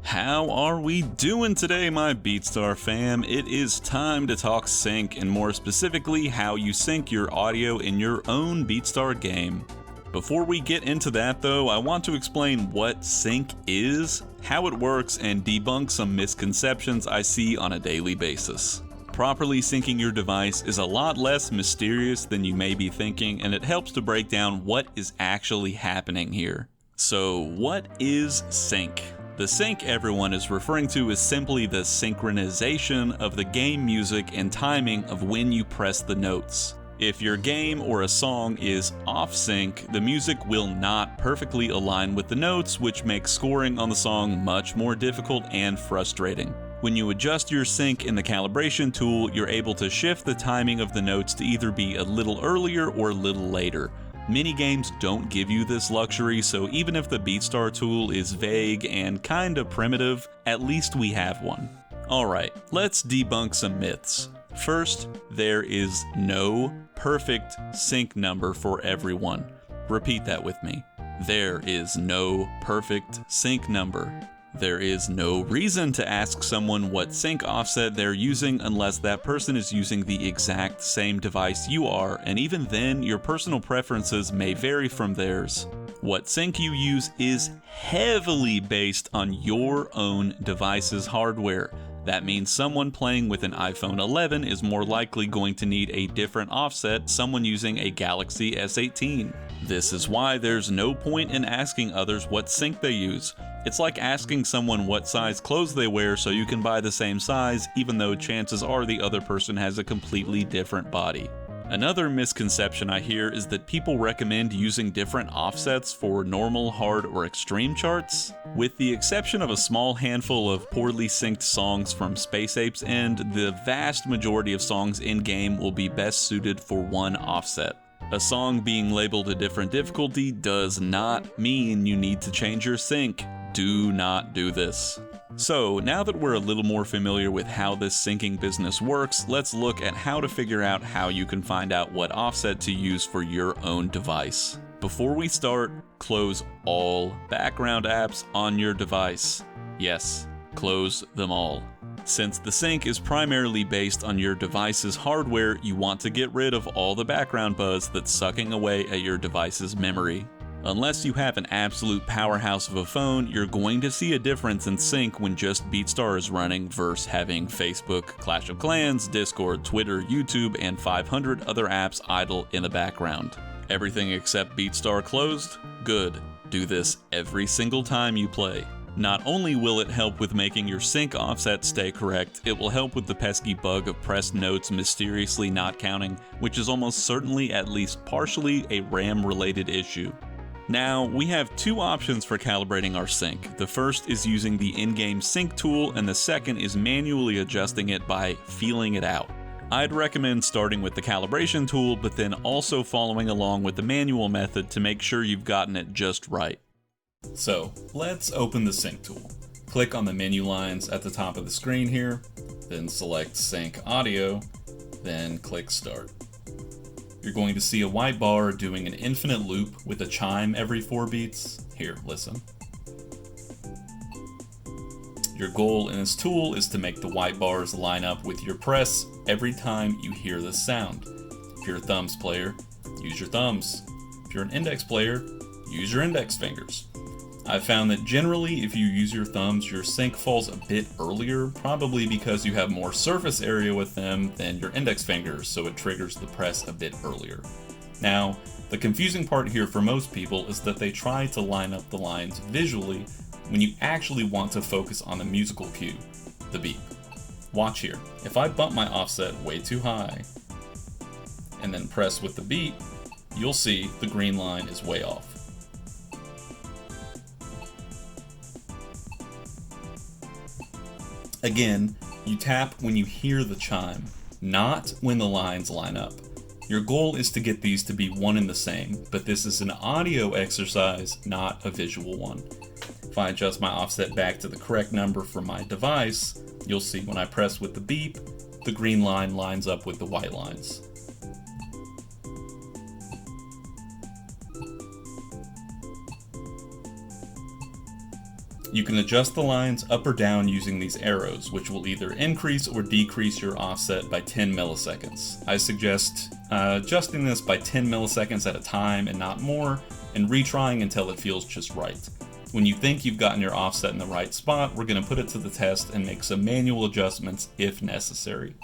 How are we doing today, my Beatstar fam? It is time to talk sync, and more specifically, how you sync your audio in your own Beatstar game. Before we get into that though, I want to explain what sync is, how it works, and debunk some misconceptions I see on a daily basis. Properly syncing your device is a lot less mysterious than you may be thinking, and it helps to break down what is actually happening here. So, what is sync? The sync everyone is referring to is simply the synchronization of the game music and timing of when you press the notes. If your game or a song is off sync, the music will not perfectly align with the notes, which makes scoring on the song much more difficult and frustrating. When you adjust your sync in the calibration tool, you're able to shift the timing of the notes to either be a little earlier or a little later. Many games don't give you this luxury, so even if the Beatstar tool is vague and kinda primitive, at least we have one. Alright, let's debunk some myths. First, there is no perfect sync number for everyone. Repeat that with me. There is no perfect sync number. There is no reason to ask someone what sync offset they're using unless that person is using the exact same device you are, and even then, your personal preferences may vary from theirs. What sync you use is heavily based on your own device's hardware. That means someone playing with an iPhone 11 is more likely going to need a different offset someone using a Galaxy S18. This is why there's no point in asking others what sync they use. It's like asking someone what size clothes they wear so you can buy the same size, even though chances are the other person has a completely different body. Another misconception I hear is that people recommend using different offsets for normal, hard, or extreme charts. With the exception of a small handful of poorly synced songs from Space Ape's end, the vast majority of songs in-game will be best suited for one offset. A song being labeled a different difficulty does not mean you need to change your sync. Do not do this. So, now that we're a little more familiar with how this syncing business works, let's look at how to figure out how you can find out what offset to use for your own device. Before we start, close all background apps on your device. Yes, close them all. Since the sync is primarily based on your device's hardware, you want to get rid of all the background buzz that's sucking away at your device's memory. Unless you have an absolute powerhouse of a phone, you're going to see a difference in sync when just Beatstar is running versus having Facebook, Clash of Clans, Discord, Twitter, YouTube, and 500 other apps idle in the background. Everything except Beatstar closed? Good. Do this every single time you play. Not only will it help with making your sync offset stay correct, it will help with the pesky bug of pressed notes mysteriously not counting, which is almost certainly at least partially a RAM-related issue. Now, we have two options for calibrating our sync. The first is using the in-game sync tool, and the second is manually adjusting it by feeling it out. I'd recommend starting with the calibration tool, but then also following along with the manual method to make sure you've gotten it just right. So, let's open the sync tool. Click on the menu lines at the top of the screen here, then select Sync Audio, then click Start. You're going to see a white bar doing an infinite loop with a chime every 4 beats. Here, listen. Your goal in this tool is to make the white bars line up with your press every time you hear the sound. If you're a thumbs player, use your thumbs. If you're an index player, use your index fingers. I've found that generally if you use your thumbs, your sync falls a bit earlier, probably because you have more surface area with them than your index fingers, so it triggers the press a bit earlier. Now, the confusing part here for most people is that they try to line up the lines visually when you actually want to focus on the musical cue, the beat. Watch here. If I bump my offset way too high and then press with the beat, you'll see the green line is way off. Again, you tap when you hear the chime, not when the lines line up. Your goal is to get these to be one and the same, but this is an audio exercise, not a visual one. If I adjust my offset back to the correct number for my device, you'll see when I press with the beep, the green line lines up with the white lines. You can adjust the lines up or down using these arrows, which will either increase or decrease your offset by 10 milliseconds. I suggest adjusting this by 10 milliseconds at a time and not more, and retrying until it feels just right. When you think you've gotten your offset in the right spot, we're going to put it to the test and make some manual adjustments if necessary.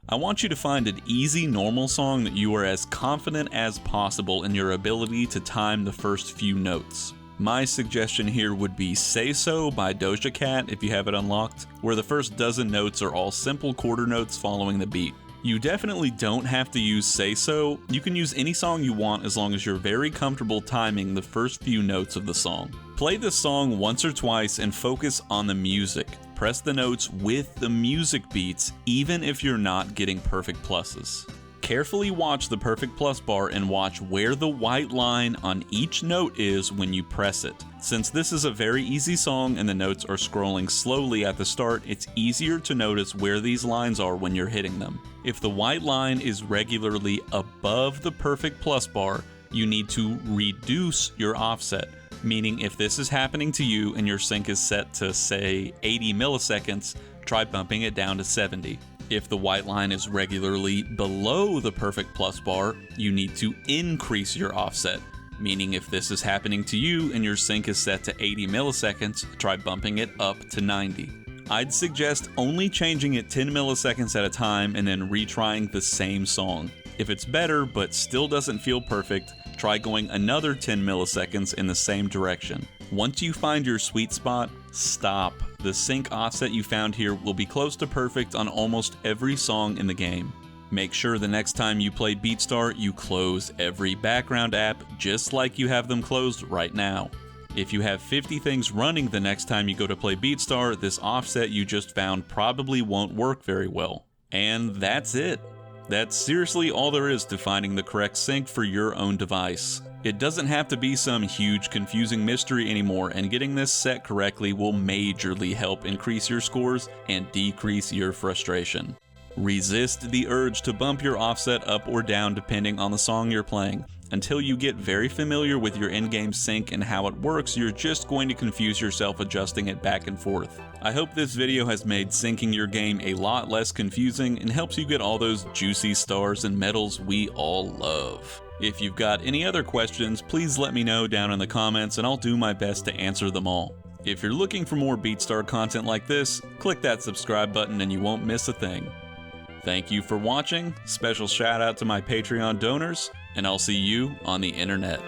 I want you to find an easy, normal song that you are as confident as possible in your ability to time the first few notes. My suggestion here would be Say So by Doja Cat if you have it unlocked, where the first dozen notes are all simple quarter notes following the beat. You definitely don't have to use Say So. You can use any song you want as long as you're very comfortable timing the first few notes of the song. Play this song once or twice and focus on the music. Press the notes with the music beats, even if you're not getting perfect pluses. Carefully watch the perfect plus bar and watch where the white line on each note is when you press it. Since this is a very easy song and the notes are scrolling slowly at the start, it's easier to notice where these lines are when you're hitting them. If the white line is regularly above the perfect plus bar, you need to reduce your offset. Meaning if this is happening to you and your sync is set to, say, 80 milliseconds, try bumping it down to 70. If the white line is regularly below the perfect plus bar, you need to increase your offset. Meaning if this is happening to you and your sync is set to 80 milliseconds, try bumping it up to 90. I'd suggest only changing it 10 milliseconds at a time and then retrying the same song. If it's better but still doesn't feel perfect, try going another 10 milliseconds in the same direction. Once you find your sweet spot, stop. The sync offset you found here will be close to perfect on almost every song in the game. Make sure the next time you play Beatstar, you close every background app just like you have them closed right now. If you have 50 things running the next time you go to play Beatstar, this offset you just found probably won't work very well. And that's it. That's seriously all there is to finding the correct sync for your own device. It doesn't have to be some huge confusing mystery anymore, and getting this set correctly will majorly help increase your scores and decrease your frustration. Resist the urge to bump your offset up or down depending on the song you're playing. Until you get very familiar with your in-game sync and how it works, you're just going to confuse yourself adjusting it back and forth. I hope this video has made syncing your game a lot less confusing and helps you get all those juicy stars and medals we all love. If you've got any other questions, please let me know down in the comments and I'll do my best to answer them all. If you're looking for more Beatstar content like this, click that subscribe button and you won't miss a thing. Thank you for watching, special shout out to my Patreon donors, and I'll see you on the internet.